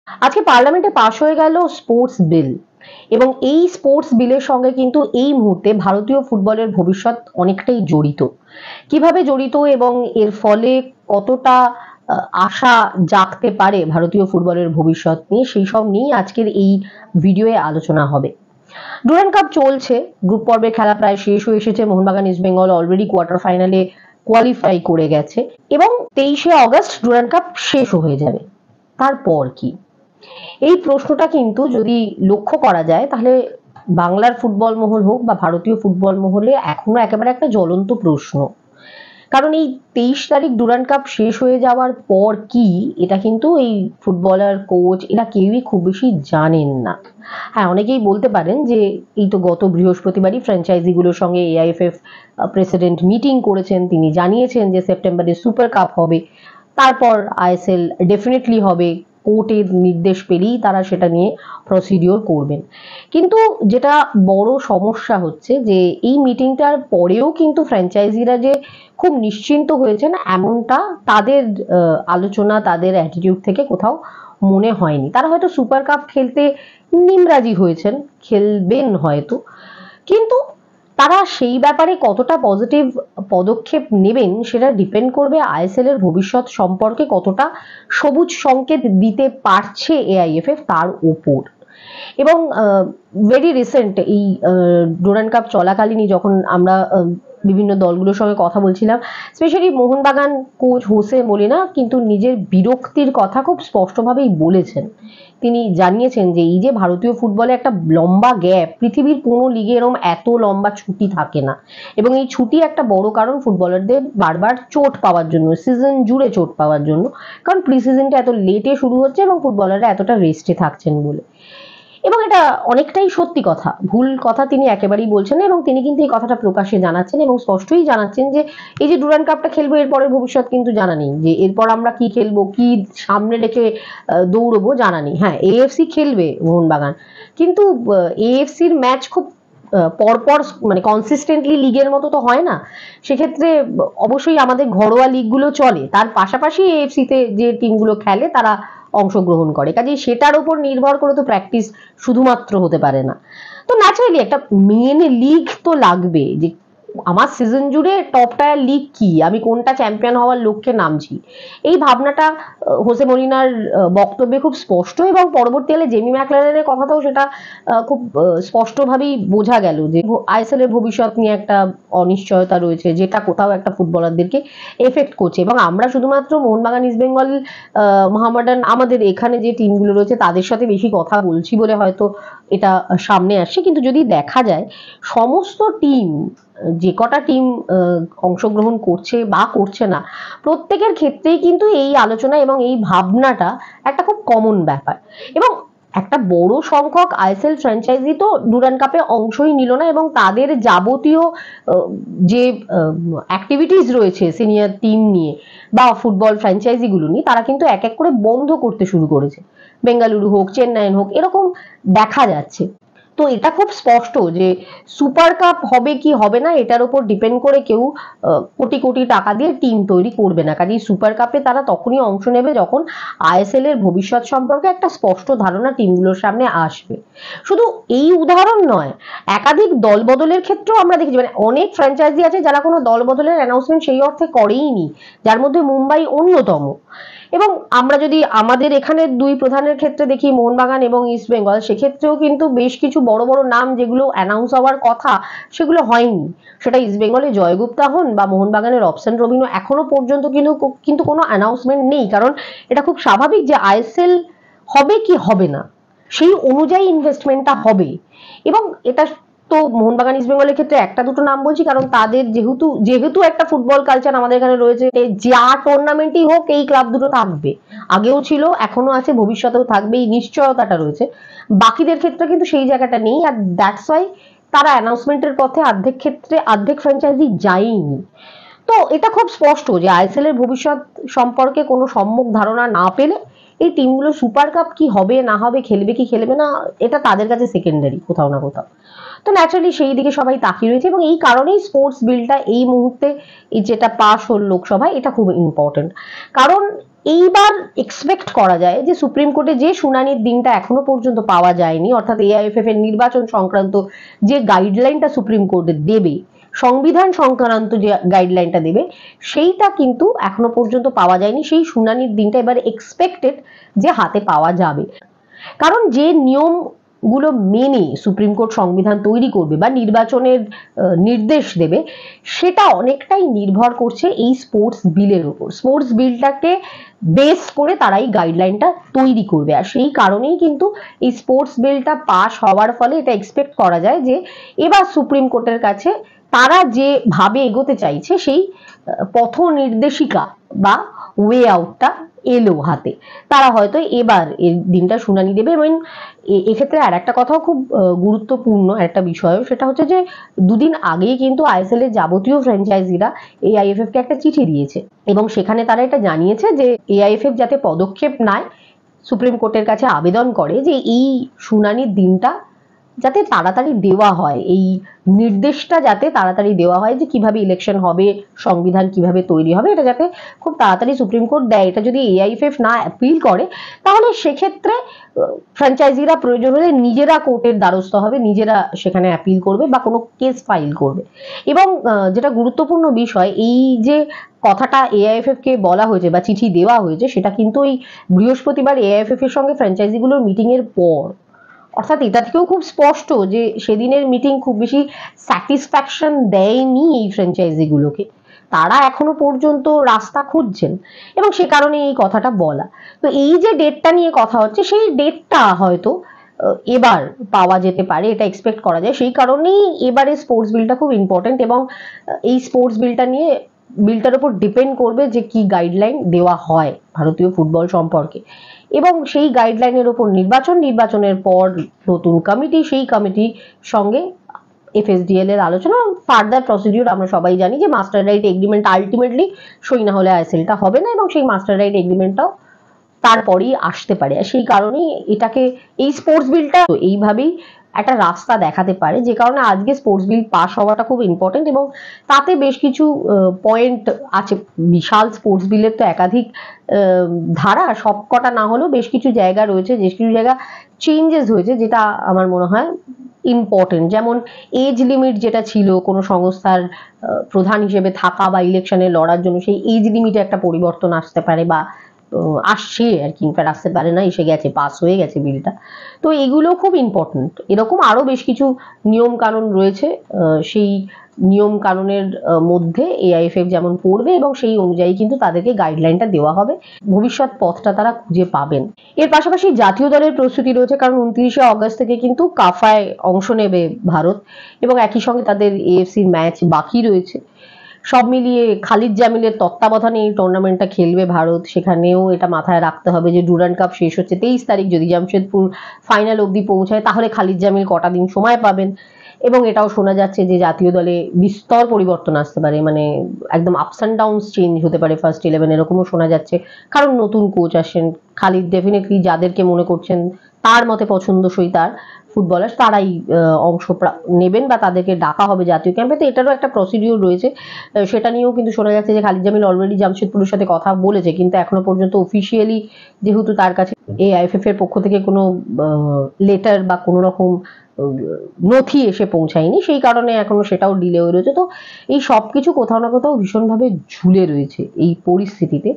আজকে পার্লামেন্টে পাশ হয়ে গেল স্পোর্টস বিল এবং এই স্পোর্টস বিলের সঙ্গে কিন্তু এই মুহূর্তে ভারতীয় ফুটবলের ভবিষ্যৎ অনেকটাই জড়িত। কিভাবে জড়িত এবং এর ফলে কতটা আশা জাগতে পারে ভারতীয় ফুটবলের ভবিষ্যৎ নিয়ে, সেই সব নিয়েই আজকের এই ভিডিওয়ে আলোচনা হবে। ডুরান্ড কাপ চলছে, গ্রুপ পর্বের খেলা প্রায় শেষ হয়ে এসেছে। Mohun Bagan east Bengal already quarter ফাইনালে কোয়ালিফাই করে গেছে এবং 23শে অগস্ট ডুরান্ড কাপ শেষ হয়ে যাবে। তারপর কি? এই প্রশ্নটা কিন্তু যদি লক্ষ্য করা যায় তাহলে বাংলার ফুটবল মহল হোক বা ভারতীয় ফুটবল মহলে এখনো একেবারে একটা জ্বলন্ত প্রশ্ন। কারণ এই 23 তারিখ ডুরান্ড কাপ শেষ হয়ে যাওয়ার পর কি, এটা কিন্তু এই ফুটবলার, কোচ এরা কেউই খুব বেশি জানেন না। হ্যাঁ, অনেকেই বলতে পারেন যে এই তো গত বৃহস্পতিবারই ফ্র্যাঞ্চাইজিগুলোর সঙ্গে এআইএফএফ প্রেসিডেন্ট মিটিং করেছেন, তিনি জানিয়েছেন যে সেপ্টেম্বরে সুপার কাপ হবে, তারপর আইএসএল ডেফিনেটলি হবে, কোর্টের নির্দেশ পেলেই তারা সেটা নিয়ে প্রসিডিওর করবেন। কিন্তু যেটা বড় সমস্যা হচ্ছে যে এই মিটিংটার পরেও কিন্তু ফ্র্যাঞ্চাইজিরা যে খুব নিশ্চিন্ত হয়েছেন এমনটা তাদের আলোচনা, তাদের অ্যাটিটিউড থেকে কোথাও মনে হয়নি। তারা হয়তো সুপার কাপ খেলতে নিমরাজি হয়েছেন, খেলবেন হয়তো, কিন্তু তারা সেই ব্যাপারে কতটা পজিটিভ পদক্ষেপ নেবেন সেটা ডিপেন্ড করবে আইএসএল এর ভবিষ্যৎ সম্পর্কে কতটা সবুজ সংকেত দিতে পারছে এআইএফএফ তার উপর। এবং ভেরি রিসেন্ট এই ডুরান্ড কাপ চলাকালীনই যখন আমরা বিভিন্ন দলগুলোর সঙ্গে কথা বলছিলাম, specially Mohun Bagan coach Jose Molina কিন্তু নিজের বিরক্তির কথা খুব স্পষ্টভাবেই বলেছেন। তিনি জানিয়েছেন যে এই যে ভারতীয় ফুটবলে একটা লম্বা গ্যাপ, পৃথিবীর কোনো লিগে এরকম এত লম্বা ছুটি থাকে না এবং এই ছুটি একটা বড় কারণ ফুটবলারদের বারবার চোট পাওয়ার জন্য, সিজন জুড়ে চোট পাওয়ার জন্য, কারণ প্রি সিজনটা এত লেটে শুরু হচ্ছে এবং ফুটবলাররা এতটা রেস্টে থাকছেন বলে। এবং এটা অনেকটাই সত্যি কথা, ভুল কথা তিনি একেবারেই বলছেন না এবং তিনি কিন্তু এই কথাটা প্রকাশ্যে জানাচ্ছেন এবং স্পষ্টই জানাচ্ছেন যে এই যে ডুরান্ড কাপটা খেলবো এরপরের ভবিষ্যৎ কিন্তু জানা নেই, যে এরপর আমরা কি খেলবো, কি সামনে রেখে দৌড়বো জানা নেই। হ্যাঁ, এএফসি খেলবে মোহনবাগান, কিন্তু এএফসির ম্যাচ খুব পরপর মানে কনসিস্টেন্টলি লিগের মতো তো হয় না। সেক্ষেত্রে অবশ্যই আমাদের ঘরোয়া লিগগুলো চলে, তার পাশাপাশি এএফসিতে যে টিমগুলো খেলে তারা অংশগ্রহণ করে, কাজেই সেটার উপর নির্ভর করে তো প্র্যাকটিস শুধুমাত্র হতে পারে না। তো ন্যাচারালি একটা মেন লিগ তো লাগবে, যে আমার সিজন জুড়ে টপ টায়ার লিগ কি, আমি কোনটা চ্যাম্পিয়ন হওয়ার লক্ষ্যে নামছি, এই ভাবনাটা হোসে মলিনার বক্তব্যে খুব স্পষ্ট এবং পরবর্তীকালে জেমি ম্যাকলারেনের কথাতেও সেটা খুব স্পষ্টভাবেই বোঝা গেল যে আইএসএল এর ভবিষ্যৎ নিয়ে একটা অনিশ্চয়তা রয়েছে, যেটা কোথাও একটা ফুটবলারদেরকে এফেক্ট করছে। এবং আমরা শুধুমাত্র মোহনবাগান, ইস্ট বেঙ্গল, মোহামেডান, আমাদের এখানে যে টিমগুলো রয়েছে তাদের সাথে বেশি কথা বলছি বলে হয়তো এটা সামনে আসছে, কিন্তু যদি দেখা যায় সমস্ত টিম, যে কটা টিম অংশগ্রহণ করছে বা করছে না, প্রত্যেকের ক্ষেত্রেই কিন্তু এই আলোচনা এবং এই ভাবনাটা একটা খুব কমন ব্যাপার। এবং একটা বড় সংখ্যক আইএসএল ফ্র্যাঞ্চাইজি তো ডুরান্ড কাপে অংশই নিল না এবং তাদের যাবতীয় যে অ্যাক্টিভিটিস রয়েছে সিনিয়র টিম নিয়ে বা ফুটবল ফ্র্যাঞ্চাইজিগুলো নিয়ে, তারা কিন্তু এক এক করে বন্ধ করতে শুরু করেছে। বেঙ্গালুরু হোক, চেন্নাই হোক, এরকম দেখা যাচ্ছে। তো এটা খুব স্পষ্ট যে সুপার কাপ হবে কি হবে না এটার উপর ডিপেন্ড করে কেউ কোটি কোটি টাকা দিয়ে টিম তৈরি করবে না। কাজেই সুপার কাপে তারা তখনই অংশ নেবে যখন আইএসএল এর ভবিষ্যৎ সম্পর্কে একটা স্পষ্ট ধারণা টিমগুলোর সামনে আসবে। শুধু এই উদাহরণ নয়, একাধিক দল বদলের ক্ষেত্রেও আমরা দেখেছি, মানে অনেক ফ্র্যাঞ্চাইজি আছে যারা কোনো দল বদলের অ্যানাউন্সমেন্ট সেই অর্থে করেইনি, যার মধ্যে মুম্বাই অন্যতম। এবং আমরা যদি আমাদের এখানে দুই প্রধানের ক্ষেত্রে দেখি, মোহনবাগান এবং ইস্ট বেঙ্গল, সেক্ষেত্রেও কিন্তু বেশ কিছু বড় বড় নাম যেগুলো অ্যানাউন্স হওয়ার কথা সেগুলো হয়নি। সেটা ইস্ট বেঙ্গলে জয়গুপ্তা হন বা মোহনবাগানের অপশন রবিনো, এখনো পর্যন্ত কিন্তু কোনো অ্যানাউন্সমেন্ট নেই। কারণ এটা খুব স্বাভাবিক যে আইএসএল হবে কি হবে না সেই অনুযায়ী ইনভেস্টমেন্টটা হবে। এবং এটা তো মোহনবাগান ইস্ট বেঙ্গলের ক্ষেত্রে একটা দুটো নাম বলছি কারণ তাদের যেহেতু একটা ফুটবল কালচার আমাদের এখানে রয়েছে, যা টুর্নামেন্টই হোক এই ক্লাব দুটো থাকবে, আগেও ছিল, এখনো আছে, ভবিষ্যতেও থাকবে, এই নিশ্চয়তাটা রয়েছে। বাকিদের ক্ষেত্রে কিন্তু সেই জায়গাটা নেই, আর দ্যাটস ওয়াই তারা অ্যানাউন্সমেন্টের পথে অর্ধেক ফ্র্যাঞ্চাইজি যায়নি। তো এটা খুব স্পষ্ট যে আইএসএল এর ভবিষ্যৎ সম্পর্কে কোনো সম্যক ধারণা না পেলে এই টিমগুলো সুপার কাপ কি হবে না হবে, খেলবে কি খেলবে না, এটা তাদের কাছে সেকেন্ডারি কোথাও না কোথাও। তো ন্যাচারালি সেই দিকে সবাই তাকিয়ে রয়েছে এবং এই কারণেই স্পোর্টস বিলটা এই মুহূর্তে যেটা পাস হল লোকসভায়, এটা খুব ইম্পর্টেন্ট। কারণ এইবার এক্সপেক্ট করা যায় যে সুপ্রিম কোর্টে যে শুনানির দিনটা এখনো পর্যন্ত পাওয়া যায়নি, অর্থাৎ এআইএফএফ এর নির্বাচন সংক্রান্ত যে গাইডলাইনটা সুপ্রিম কোর্ট দেবে, সংবিধান সংক্রান্ত যে গাইডলাইনটা দেবে, সেইটা কিন্তু এখনো পর্যন্ত পাওয়া যায়নি। সেই শুনানির দিনটা এবার এক্সপেক্টেড যে হাতে পাওয়া যাবে, কারণ যে নিয়ম গুলো মেনে সুপ্রিম কোর্ট সংবিধান তৈরি করবে বা নির্বাচনের নির্দেশ দেবে, সেটা অনেকটাই নির্ভর করছে এই স্পোর্টস বিলের উপর। স্পোর্টস বিলটাকে বেস করে তারা এই গাইডলাইনটা তৈরি করবে, আর সেই কারণেই কিন্তু এই স্পোর্টস বিলটা পাস হওয়ার ফলে এটা এক্সপেক্ট করা যায় যে এবার সুপ্রিম কোর্টের কাছে তারা যে ভাবে এগোতে চাইছে সেই পথ নির্দেশিকা বা ওয়ে আউটটা এলো হাতে। তারা হয়তো এবার এর দিনটা শুনানি দেবে। এবং এক্ষেত্রে আর একটা কথাও খুব গুরুত্বপূর্ণ একটা বিষয়, সেটা হচ্ছে যে দুদিন আগেই কিন্তু আইএসএল এর যাবতীয় ফ্র্যাঞ্চাইজিরা এআইএফএফ কে একটা চিঠি দিয়েছে এবং সেখানে তারা এটা জানিয়েছে যে এআইএফএফ যাতে পদক্ষেপ নেয়, সুপ্রিম কোর্টের কাছে আবেদন করে যে এই শুনানির দিনটা যাতে তাড়াতাড়ি দেওয়া হয়, এই নির্দেশটা যাতে তাড়াতাড়ি দেওয়া হয় যে কিভাবে ইলেকশন হবে, সংবিধান কিভাবে তৈরি হবে, এটা যাতে খুব তাড়াতাড়ি সুপ্রিম কোর্ট দেয়। এটা যদি এআইএফএফ না অ্যাপিল করে তাহলে সেক্ষেত্রে ফ্র্যাঞ্চাইজিরা প্রয়োজন হলে নিজেরা কোর্টের দ্বারস্থ হবে, নিজেরা সেখানে অ্যাপিল করবে বা কোনো কেস ফাইল করবে। এবং যেটা গুরুত্বপূর্ণ বিষয়, এই যে কথাটা এআইএফএফ কে বলা হয়েছে বা চিঠি দেওয়া হয়েছে, সেটা কিন্তু এই বৃহস্পতিবার এআইএফএফ এর সঙ্গে ফ্র্যাঞ্চাইজিগুলোর মিটিং এর পর। অর্থাৎ এটা থেকেও খুব স্পষ্ট যে সেদিনের মিটিং খুব বেশি স্যাটিসফ্যাকশন দেয়নি এই ফ্র্যাঞ্চাইজিগুলোকে, তারা এখনো পর্যন্ত রাস্তা খুঁজছেন এবং সে কারণে এই কথাটা বলা। তো এই যে ডেটটা নিয়ে কথা হচ্ছে, সেই ডেটটা হয়তো এবার পাওয়া যেতে পারে, এটা এক্সপেক্ট করা যায়। সেই কারণেই এবারে স্পোর্টস বিলটা খুব ইম্পর্টেন্ট এবং এই স্পোর্টস বিলটা নিয়ে বিলটার উপর ডিপেন্ড করবে যে কি গাইডলাইন দেওয়া হয় ভারতীয় ফুটবল সম্পর্কে, এবং সেই গাইডলাইনের উপর নির্বাচনের পর নতুন কমিটি, সেই কমিটির সঙ্গে এফএসডিএল এর আলোচনা, ফার্দার প্রসিডিউর। আমরা সবাই জানি যে মাস্টার রাইট এগ্রিমেন্ট আলটিমেটলি সই না হলে আইএসএলটা হবে না, এবং সেই মাস্টার রাইট এগ্রিমেন্টটাও তারপরেই আসতে পারে। আর সেই কারণেই এটাকে, এই স্পোর্টস বিলটা এইভাবেই একটা রাস্তা দেখাতে পারে, যে কারণে আজকে স্পোর্টস বিল পাস হওয়াটা খুব ইম্পর্টেন্ট। এবং তাতে বেশ কিছু পয়েন্ট আছে। বিশাল স্পোর্টস বিলের তো একাধিক ধারা, সবকটা না হলেও বেশ কিছু জায়গা রয়েছে, বেশ কিছু জায়গা চেঞ্জেস হয়েছে, যেটা আমার মনে হয় ইম্পর্টেন্ট। যেমন এজ লিমিট যেটা ছিল কোনো সংস্থার প্রধান হিসেবে থাকা বা ইলেকশনে লড়ার জন্য, সেই এজ লিমিটে একটা পরিবর্তন আসতে পারে বা আসছে আর কি, ইনফ্যাক্ট আসতে পারে না, এসে গেছে, পাস হয়ে গেছে বিলটা। তো এগুলো খুব ইম্পর্টেন্ট। এরকম আরো বেশ কিছু নিয়ম কানুন রয়েছে, সেই নিয়ম কানুনের মধ্যে এআইএফএফ যেমন পড়বে এবং সেই অনুযায়ী কিন্তু তাদেরকে গাইডলাইনটা দেওয়া হবে, ভবিষ্যৎ পথটা তারা খুঁজে পাবেন। এর পাশাপাশি জাতীয় দলের প্রস্তুতি রয়েছে, কারণ 29শে অগস্ট থেকে কিন্তু কাফায় অংশ নেবে ভারত এবং একই সঙ্গে তাদের এএফসির ম্যাচ বাকি রয়েছে। সব মিলিয়ে খালিদ জামিলের তত্ত্বাবধানে এই টুর্নামেন্টটা খেলবে ভারত। সেখানেও এটা মাথায় রাখতে হবে যে ডুরান্ড কাপ শেষ হচ্ছে 23 তারিখ, যদি জামশেদপুর ফাইনাল অবধি পৌঁছায় তাহলে খালিদ জামিল কটা দিন সময় পাবেন। এবং এটাও শোনা যাচ্ছে যে জাতীয় দলে বিস্তর পরিবর্তন আসতে পারে, মানে একদম আপস অ্যান্ড ডাউনস চেঞ্জ হতে পারে ফার্স্ট 11, এরকমও শোনা যাচ্ছে, কারণ নতুন কোচ আসেন। খালিদ ডেফিনেটলি যাদেরকে মনে করছেন তার মতে পছন্দসই তার ফুটবলার, তারাই অংশ নেবেন বা তাদেরকে ডাকা হবে জাতীয় ক্যাম্পে। তো এটারও একটা প্রসিডিউর রয়েছে, সেটা নিয়েও কিন্তু শোনা যাচ্ছে যে খালিদ জামিল অলরেডি জামশেদপুরের সাথে কথা বলেছে, কিন্তু এখনো পর্যন্ত অফিসিয়ালি যেহেতু তার কাছে এআইএফএফ এর পক্ষ থেকে কোনো লেটার বা কোনো রকম নথি এসে পৌঁছায়নি, সেই কারণে এখনো সেটাও ডিলে হয়ে রয়েছে। তো এই সবকিছু কোথাও না কোথাও ভীষণভাবে ঝুলে রয়েছে এই পরিস্থিতিতে,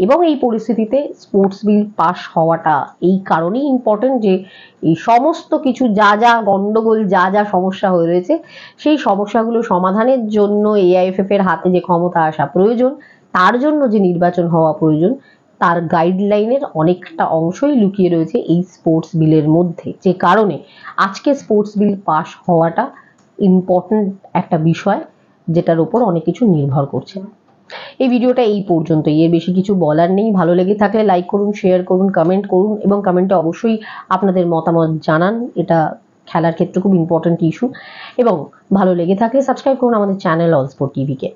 এবং এই পরিস্থিতিতে স্পোর্টস বিল পাস হওয়াটা এই কারণেই ইম্পর্টেন্ট যে এই সমস্ত কিছু যা যা গন্ডগোল, যা যা সমস্যা হয়ে রয়েছে, সেই সমস্যাগুলো সমাধানের জন্য এআইএফএফ এর হাতে যে ক্ষমতা আসা প্রয়োজন, তার জন্য যে নির্বাচন হওয়া প্রয়োজন, তার গাইডলাইনের অনেকটা অংশই লুকিয়ে রয়েছে এই স্পোর্টস বিলের মধ্যে, যে কারণে আজকে স্পোর্টস বিল পাস হওয়াটা ইম্পর্টেন্ট একটা বিষয়, যেটার উপর অনেক কিছু নির্ভর করছে। এই ভিডিওটা এই পর্যন্তই, এর বেশি কিছু বলার নেই। ভালো লেগে থাকলে লাইক করুন, শেয়ার করুন, কমেন্ট করুন এবং কমেন্টে অবশ্যই আপনাদের মতামত জানান। এটা খেলার ক্ষেত্রে খুব ইম্পর্টেন্ট ইস্যু। এবং ভালো লেগে থাকলে সাবস্ক্রাইব করুন আমাদের চ্যানেল অলস্পোর্ট টিভিকে।